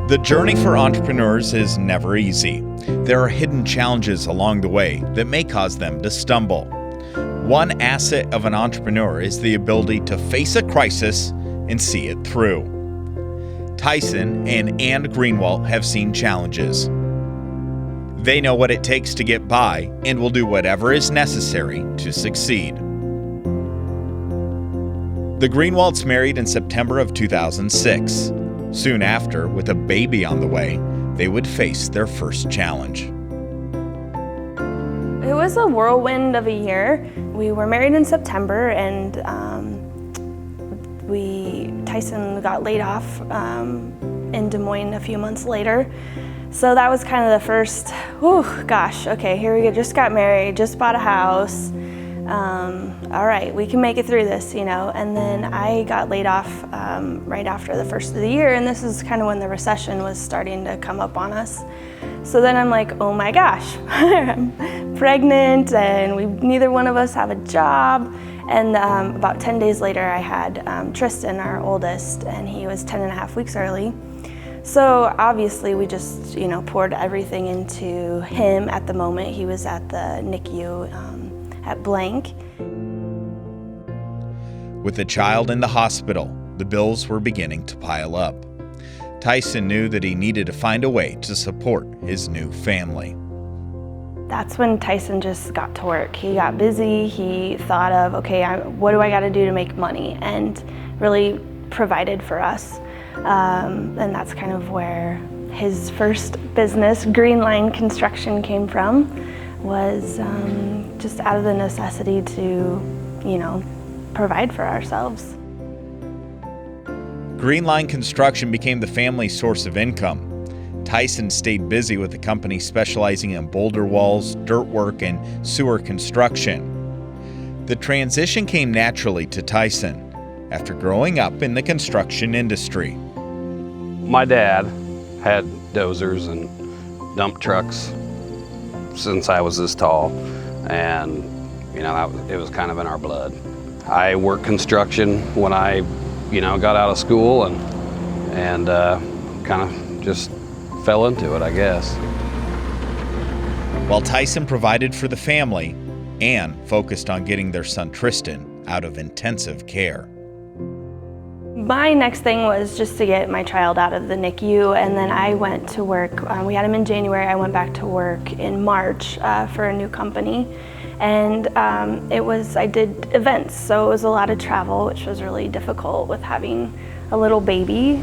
The journey for entrepreneurs is never easy. There are hidden challenges along the way that may cause them to stumble. One asset of an entrepreneur is the ability to face a crisis and see it through. Tyson and Anne Greenwalt have seen challenges. They know what it takes to get by and will do whatever is necessary to succeed. The Greenwalts married in September of 2006. Soon after, with a baby on the way, they would face their first challenge. It was a whirlwind of a year. We were married in September, and Tyson got laid off in Des Moines a few months later. So that was kind of the first, here we go, just got married, just bought a house. All right, we can make it through this, And then I got laid off right after the first of the year, and this is kind of when the recession was starting to come up on us. So then I'm like, oh my gosh, I'm pregnant, and neither one of us have a job. And about 10 days later, I had Tristan, our oldest, and he was 10 and a half weeks early. So obviously we just, poured everything into him at the moment. He was at the NICU at blank. With the child in the hospital, the bills were beginning to pile up. Tyson knew that he needed to find a way to support his new family. That's when Tyson just got to work. He got busy. He thought of, what do I got to do to make money? And really provided for us. And that's kind of where his first business, Green Line Construction, came from, was just out of the necessity to, provide for ourselves. Green Line Construction became the family's source of income. Tyson stayed busy with the company specializing in boulder walls, dirt work, and sewer construction. The transition came naturally to Tyson after growing up in the construction industry. My dad had dozers and dump trucks since I was this tall, and it was kind of in our blood. I worked construction when I got out of school and kind of just fell into it, I guess. While Tyson provided for the family, Anne focused on getting their son Tristan out of intensive care. My next thing was just to get my child out of the NICU, and then I went to work. We had him in January. I went back to work in March for a new company, and I did events, so it was a lot of travel, which was really difficult with having a little baby.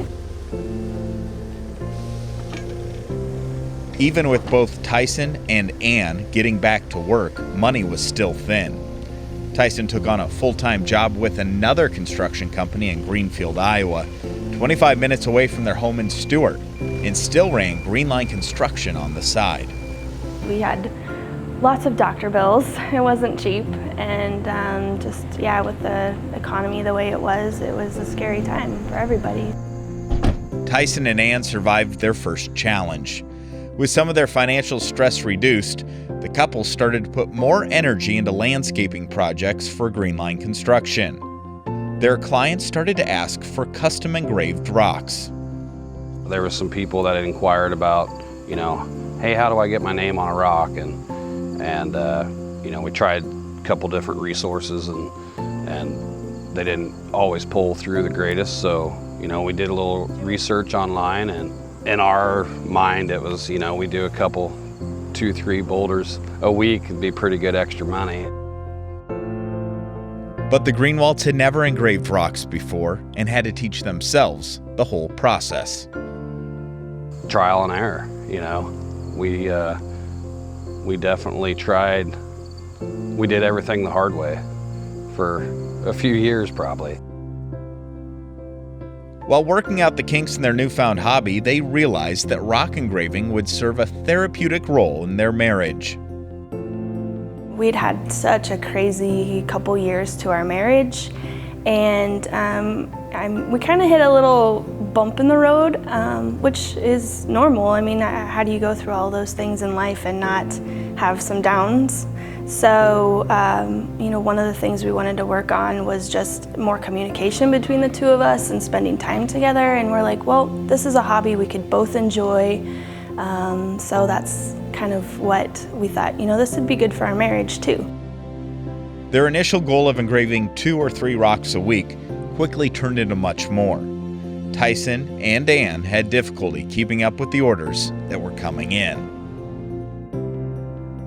Even with both Tyson and Anne getting back to work, money was still thin. Tyson took on a full-time job with another construction company in Greenfield, Iowa, 25 minutes away from their home in Stuart, and still ran Green Line Construction on the side. We had lots of doctor bills. It wasn't cheap, and with the economy the way it was a scary time for everybody. Tyson and Anne survived their first challenge. With some of their financial stress reduced, the couple started to put more energy into landscaping projects for Green Line Construction. Their clients started to ask for custom engraved rocks. There were some people that had inquired about, hey, how do I get my name on a rock? And we tried a couple different resources, and they didn't always pull through the greatest. So, we did a little research online, and in our mind, it was, we do a couple, 2-3 boulders a week, it'd be pretty good extra money. But the Greenwalts had never engraved rocks before and had to teach themselves the whole process. Trial and error, we definitely tried. We did everything the hard way for a few years, probably. While working out the kinks in their newfound hobby, they realized that rock engraving would serve a therapeutic role in their marriage. We'd had such a crazy couple years to our marriage, and we kind of hit a little bump in the road, which is normal. I mean, how do you go through all those things in life and not have some downs? So, one of the things we wanted to work on was just more communication between the two of us and spending time together. And we're like, well, this is a hobby we could both enjoy. So that's kind of what we thought, this would be good for our marriage too. Their initial goal of engraving 2 or 3 rocks a week quickly turned into much more. Tyson and Anne had difficulty keeping up with the orders that were coming in.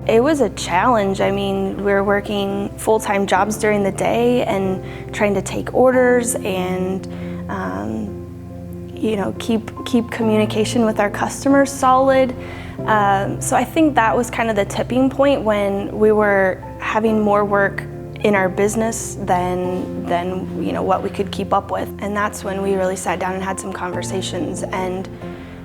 It was a challenge. We were working full-time jobs during the day and trying to take orders and keep communication with our customers solid. So I think that was kind of the tipping point when we were having more work in our business than what we could keep up with. And that's when we really sat down and had some conversations. And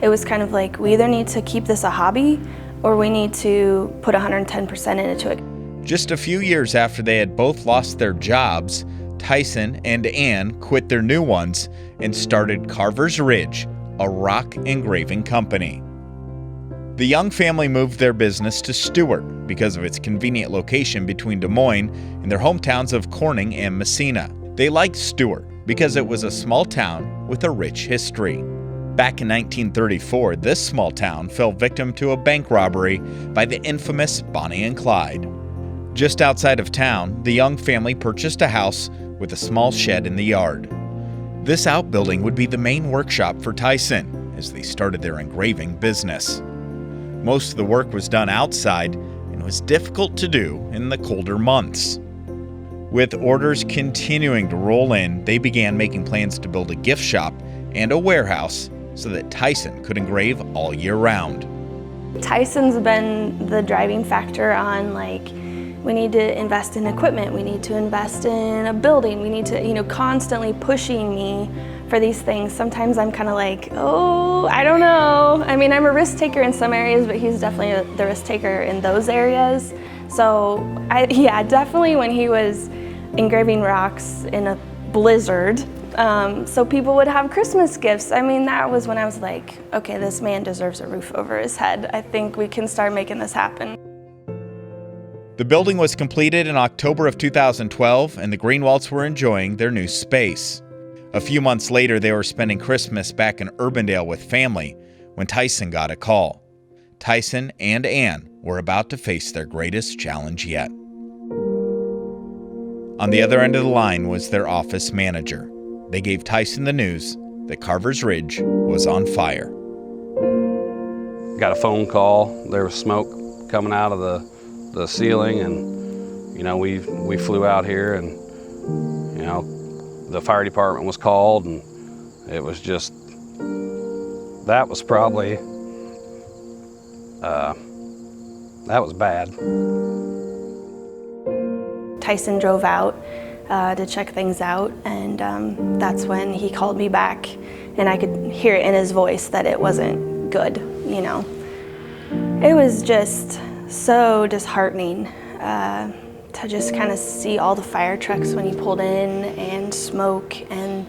it was kind of like, we either need to keep this a hobby or we need to put 110% into it. Just a few years after they had both lost their jobs, Tyson and Anne quit their new ones and started Carver's Ridge, a rock engraving company. The Young family moved their business to Stuart because of its convenient location between Des Moines and their hometowns of Corning and Messina. They liked Stuart because it was a small town with a rich history. Back in 1934, this small town fell victim to a bank robbery by the infamous Bonnie and Clyde. Just outside of town, the Young family purchased a house with a small shed in the yard. This outbuilding would be the main workshop for Tyson as they started their engraving business. Most of the work was done outside and was difficult to do in the colder months. With orders continuing to roll in, they began making plans to build a gift shop and a warehouse so that Tyson could engrave all year round. Tyson's been the driving factor on we need to invest in equipment, we need to invest in a building, we need to, constantly pushing me for these things. Sometimes I'm kind of like, oh, I don't know. I'm a risk taker in some areas, but he's definitely the risk taker in those areas. So definitely when he was engraving rocks in a blizzard, so people would have Christmas gifts. That was when I was like, okay, this man deserves a roof over his head. I think we can start making this happen. The building was completed in October of 2012, and the Greenwalds were enjoying their new space. A few months later, they were spending Christmas back in Urbandale with family when Tyson got a call. Tyson and Anne were about to face their greatest challenge yet. On the other end of the line was their office manager. They gave Tyson the news that Carver's Ridge was on fire. Got a phone call. There was smoke coming out of the ceiling, and we flew out here, and the fire department was called, and it was just, that was probably, that was bad. Tyson drove out to check things out, and that's when he called me back, and I could hear it in his voice that it wasn't good, It was just so disheartening to just kind of see all the fire trucks when you pulled in and smoke, and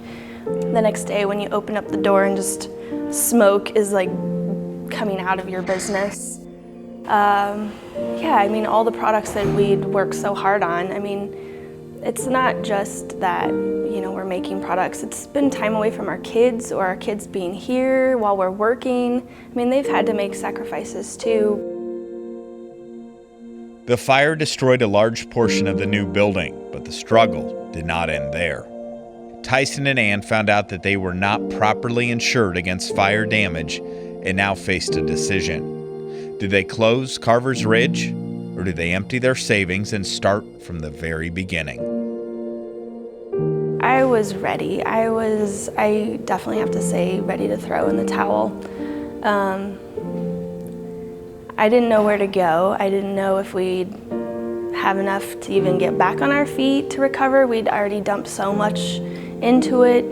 the next day when you open up the door and just smoke is coming out of your business. All the products that we'd worked so hard on, it's not just that, we're making products. It's been time away from our kids or our kids being here while we're working. They've had to make sacrifices too. The fire destroyed a large portion of the new building, but the struggle did not end there. Tyson and Anne found out that they were not properly insured against fire damage and now faced a decision. Did they close Carver's Ridge, or did they empty their savings and start from the very beginning? I was ready. I definitely have to say, ready to throw in the towel. I didn't know where to go. I didn't know if we'd have enough to even get back on our feet to recover. We'd already dumped so much into it.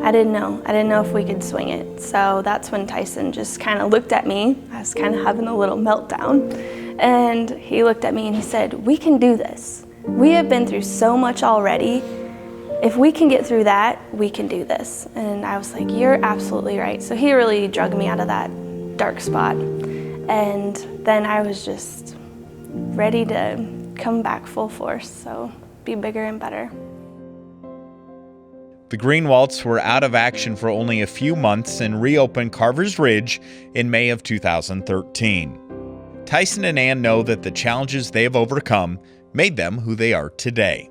I didn't know. I didn't know if we could swing it. So that's when Tyson just kind of looked at me. I was kind of having a little meltdown. And he looked at me and he said, "We can do this. We have been through so much already. If we can get through that, we can do this." And I was like, "You're absolutely right." So he really drug me out of that dark spot. And then I was just ready to come back full force, so be bigger and better. The Greenwalds were out of action for only a few months and reopened Carver's Ridge in May of 2013. Tyson and Anne know that the challenges they have overcome made them who they are today.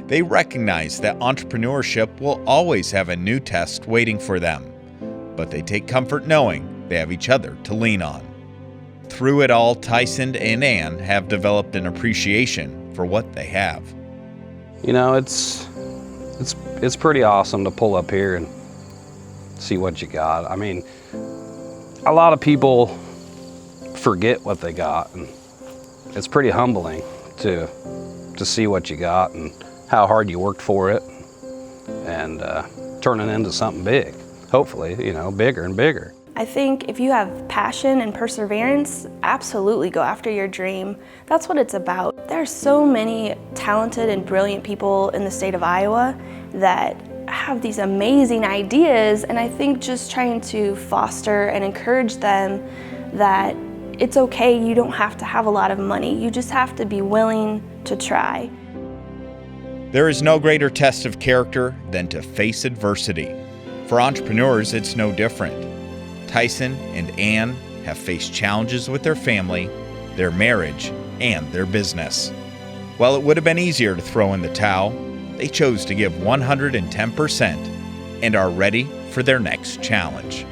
They recognize that entrepreneurship will always have a new test waiting for them, but they take comfort knowing they have each other to lean on. Through it all, Tyson and Anne have developed an appreciation for what they have. You know, it's pretty awesome to pull up here and see what you got. I mean, a lot of people forget what they got, and it's pretty humbling to see what you got and how hard you worked for it, and turn it into something big. Hopefully, you know, bigger and bigger. I think if you have passion and perseverance, absolutely go after your dream. That's what it's about. There are so many talented and brilliant people in the state of Iowa that have these amazing ideas, and I think just trying to foster and encourage them that it's okay, you don't have to have a lot of money. You just have to be willing to try. There is no greater test of character than to face adversity. For entrepreneurs, it's no different. Tyson and Anne have faced challenges with their family, their marriage, and their business. While it would have been easier to throw in the towel, they chose to give 110% and are ready for their next challenge.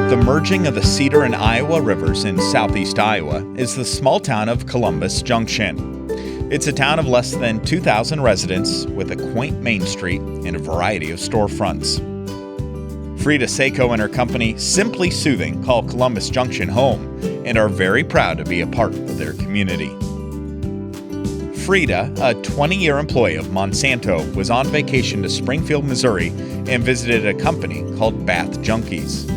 The merging of the Cedar and Iowa rivers in southeast Iowa is the small town of Columbus Junction. It's a town of less than 2,000 residents with a quaint main street and a variety of storefronts. Freda Sojka and her company, Simply Soothing, call Columbus Junction home and are very proud to be a part of their community. Freda, a 20-year employee of Monsanto, was on vacation to Springfield, Missouri and visited a company called Bath Junkies.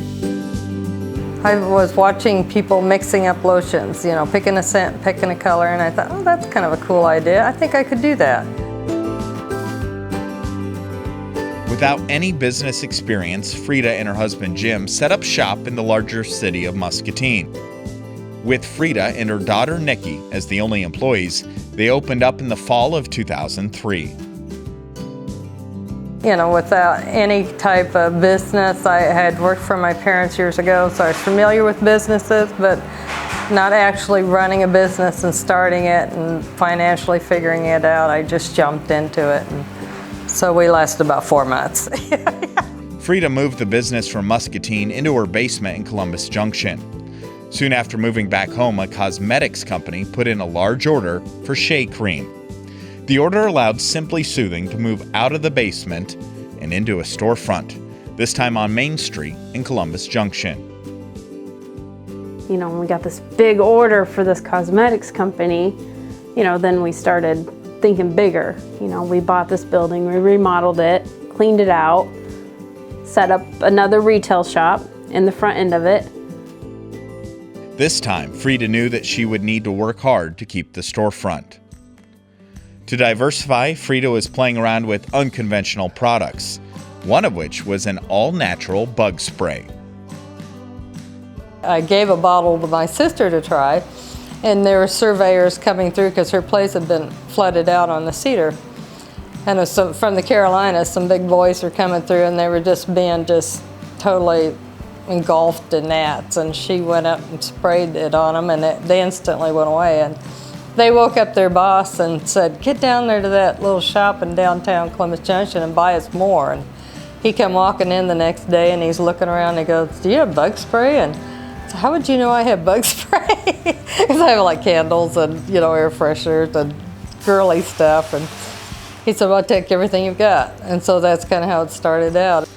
I was watching people mixing up lotions, you know, picking a scent, picking a color, and I thought, oh, that's kind of a cool idea. I think I could do that. Without any business experience, Freda and her husband Jim set up shop in the larger city of Muscatine. With Freda and her daughter Nikki as the only employees, they opened up in the fall of 2003. You know, without any type of business, I had worked for my parents years ago, so I was familiar with businesses, but not actually running a business and starting it and financially figuring it out. I just jumped into it, and so we lasted about 4 months. Freda moved the business from Muscatine into her basement in Columbus Junction. Soon after moving back home, a cosmetics company put in a large order for shea cream. The order allowed Simply Soothing to move out of the basement and into a storefront, this time on Main Street in Columbus Junction. You know, when we got this big order for this cosmetics company, you know, then we started thinking bigger. You know, we bought this building, we remodeled it, cleaned it out, set up another retail shop in the front end of it. This time, Freda knew that she would need to work hard to keep the storefront. To diversify, Freda was playing around with unconventional products, one of which was an all-natural bug spray. I gave a bottle to my sister to try, and there were surveyors coming through because her place had been flooded out on the Cedar. And it was from the Carolinas, some big boys were coming through, and they were just being totally engulfed in gnats. And she went up and sprayed it on them, and they instantly went away. And they woke up their boss and said, "Get down there to that little shop in downtown Columbus Junction and buy us more." And he come walking in the next day, and he's looking around and he goes, "Do you have bug spray?" And I said, "How would you know I have bug spray?" Because I have like candles and, you know, air fresheners and girly stuff. And he said, "Well, I'll take everything you've got." And so that's kind of how it started out.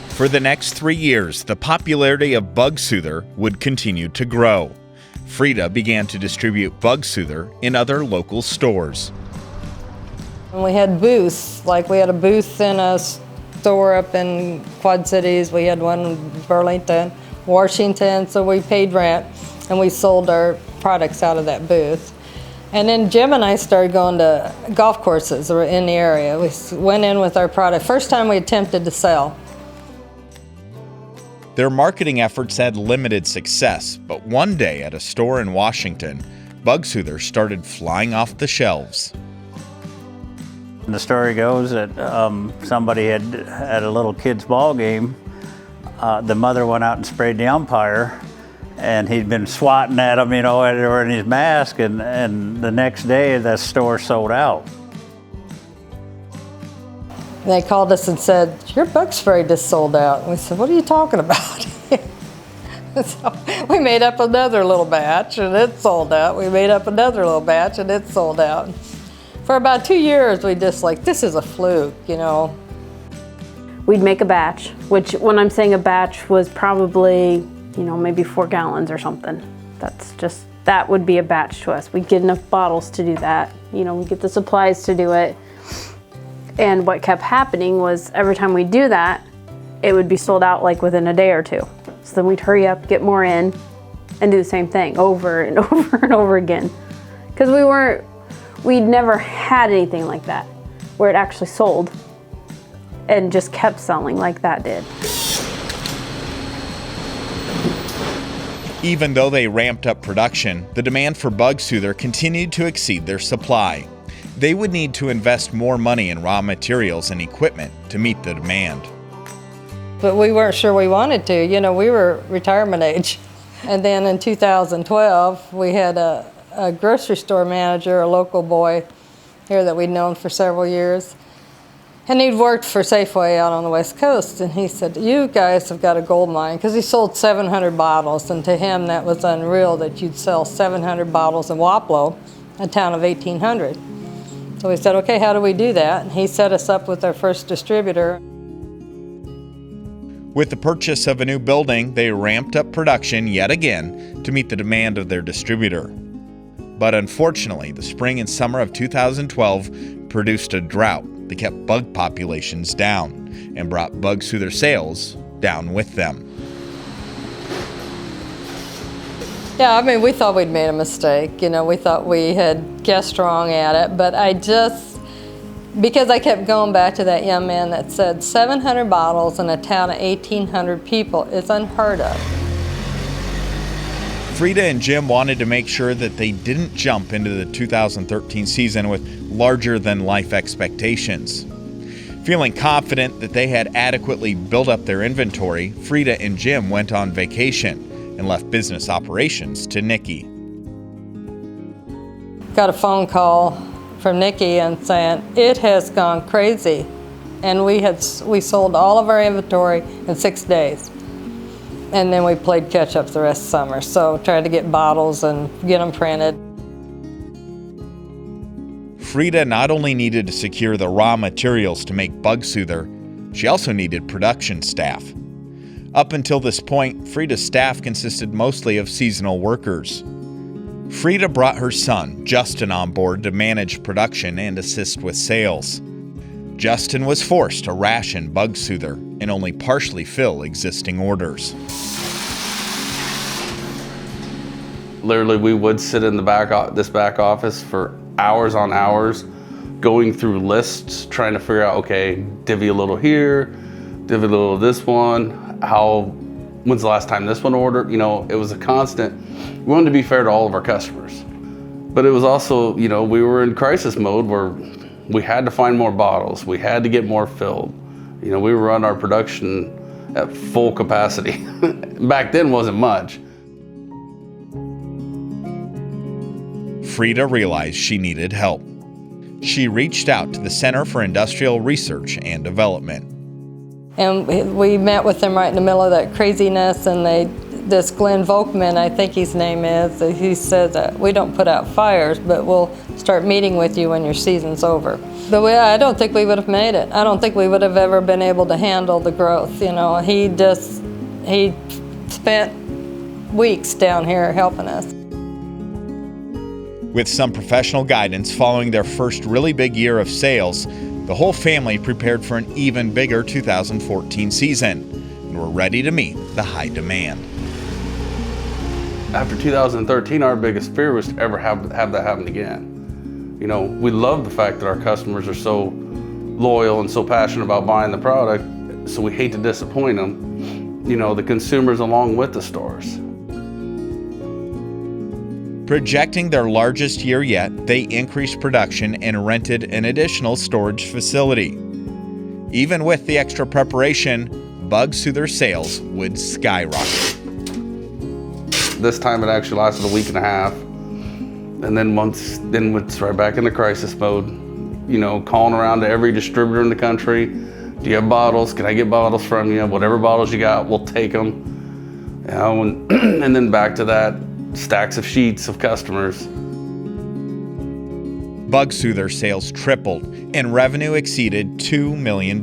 For the next 3 years, the popularity of Bug Soother would continue to grow. Freda began to distribute Bug Soother in other local stores. And we had booths, like we had a booth in a store up in Quad Cities. We had one in Burlington, Washington, so we paid rent and we sold our products out of that booth. And then Jim and I started going to golf courses in the area. We went in with our product. First time we attempted to sell. Their marketing efforts had limited success, but one day at a store in Washington, Bug Soother started flying off the shelves. The story goes that somebody had a little kid's ball game. The mother went out and sprayed the umpire, and he'd been swatting at him, wearing his mask, and the next day the store sold out. They called us and said, "Your bug spray just sold out." And we said, "What are you talking about?" So we made up another little batch and it sold out. We made up another little batch and it sold out. For about 2 years, we just this is a fluke, We'd make a batch, which when I'm saying a batch was probably, maybe 4 gallons or something. That would be a batch to us. We'd get enough bottles to do that. We'd get the supplies to do it. And what kept happening was every time we'd do that, it would be sold out within a day or two. So then we'd hurry up, get more in, and do the same thing over and over and over again. Because we'd never had anything like that, where it actually sold and just kept selling like that did. Even though they ramped up production, the demand for Bug Soother continued to exceed their supply. They would need to invest more money in raw materials and equipment to meet the demand. But we weren't sure we wanted to. We were retirement age. And then in 2012, we had a grocery store manager, a local boy here that we'd known for several years. And he'd worked for Safeway out on the West Coast. And he said, "You guys have got a gold mine," because he sold 700 bottles. And to him, that was unreal that you'd sell 700 bottles in Wapello, a town of 1,800. So we said, "Okay, how do we do that?" And he set us up with our first distributor. With the purchase of a new building, they ramped up production yet again to meet the demand of their distributor. But unfortunately, the spring and summer of 2012 produced a drought that kept bug populations down and brought Bug Soother sales down with them. Yeah, we thought we'd made a mistake. We thought we had guessed wrong at it, but because I kept going back to that young man that said 700 bottles in a town of 1,800 people is unheard of. Freda and Jim wanted to make sure that they didn't jump into the 2013 season with larger-than-life expectations. Feeling confident that they had adequately built up their inventory, Freda and Jim went on vacation and left business operations to Nikki. Got a phone call from Nikki and saying, "It has gone crazy." And we sold all of our inventory in 6 days. And then we played catch up the rest of the summer. So tried to get bottles and get them printed. Freda not only needed to secure the raw materials to make Bug Soother, she also needed production staff. Up until this point, Freda's staff consisted mostly of seasonal workers. Freda brought her son, Justin, on board to manage production and assist with sales. Justin was forced to ration Bug Soother and only partially fill existing orders. Literally, we would sit in this back office for hours on hours, going through lists, trying to figure out, okay, divvy a little here, divvy a little this one, when's the last time this one ordered? It was a constant. We wanted to be fair to all of our customers. But it was also, we were in crisis mode where we had to find more bottles. We had to get more filled. We were running our production at full capacity. Back then wasn't much. Freda realized she needed help. She reached out to the Center for Industrial Research and Development. And we met with them right in the middle of that craziness, and this Glenn Volkman, I think his name is, he said that we don't put out fires, but we'll start meeting with you when your season's over. But I don't think we would have made it. I don't think we would have ever been able to handle the growth. He spent weeks down here helping us. With some professional guidance following their first really big year of sales, The whole family prepared for an even bigger 2014 season and were ready to meet the high demand. After 2013, our biggest fear was to ever have that happen again. You know, we love the fact that our customers are so loyal and so passionate about buying the product, so we hate to disappoint them, you know, the consumers along with the stores. Projecting their largest year yet, they increased production and rented an additional storage facility. Even with the extra preparation, bugs to their sales would skyrocket. This time it actually lasted a week and a half, and then it's right back into crisis mode. You know, calling around to every distributor in the country. Do you have bottles? Can I get bottles from you? Whatever bottles you got, we'll take them. You know, and then back to that, stacks of sheets of customers. Bugs through their sales tripled and revenue exceeded $2 million.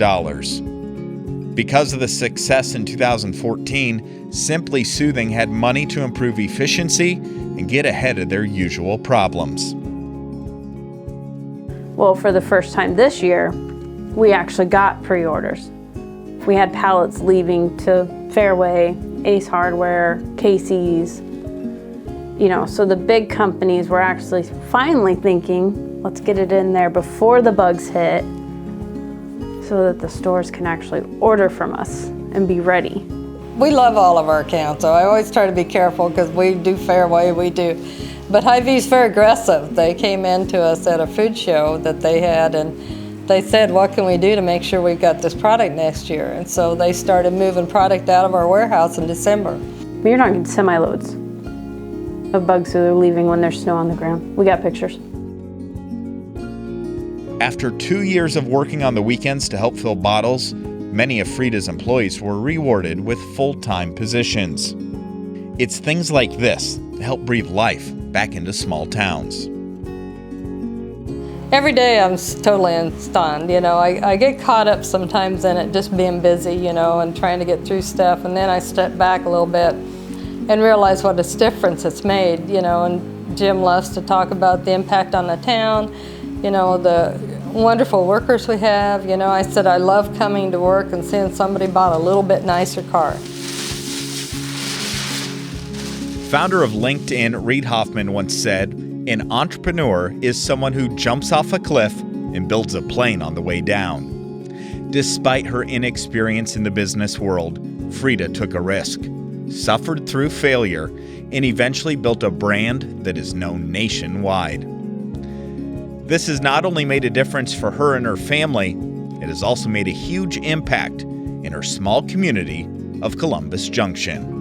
Because of the success in 2014, Simply Soothing had money to improve efficiency and get ahead of their usual problems. Well, for the first time this year, we actually got pre-orders. We had pallets leaving to Fairway, Ace Hardware, Casey's. You know, so the big companies were actually finally thinking, let's get it in there before the bugs hit so that the stores can actually order from us and be ready. We love all of our accounts, so I always try to be careful because we do Fairway, we do. But Hy-Vee's very aggressive. They came in to us at a food show that they had, and they said, what can we do to make sure we've got this product next year? And so they started moving product out of our warehouse in December. You're not getting semi-loads of bugs that are leaving when there's snow on the ground. We got pictures. After 2 years of working on the weekends to help fill bottles, many of Freda's employees were rewarded with full-time positions. It's things like this that help breathe life back into small towns. Every day I'm totally stunned, you know. I get caught up sometimes in it just being busy, you know, and trying to get through stuff, and then I step back a little bit and realize what a difference it's made, you know, and Jim loves to talk about the impact on the town, you know, the wonderful workers we have. You know, I said I love coming to work and seeing somebody bought a little bit nicer car. Founder of LinkedIn, Reid Hoffman, once said, "An entrepreneur is someone who jumps off a cliff and builds a plane on the way down." Despite her inexperience in the business world, Freda took a risk, suffered through failure, and eventually built a brand that is known nationwide. This has not only made a difference for her and her family, it has also made a huge impact in her small community of Columbus Junction.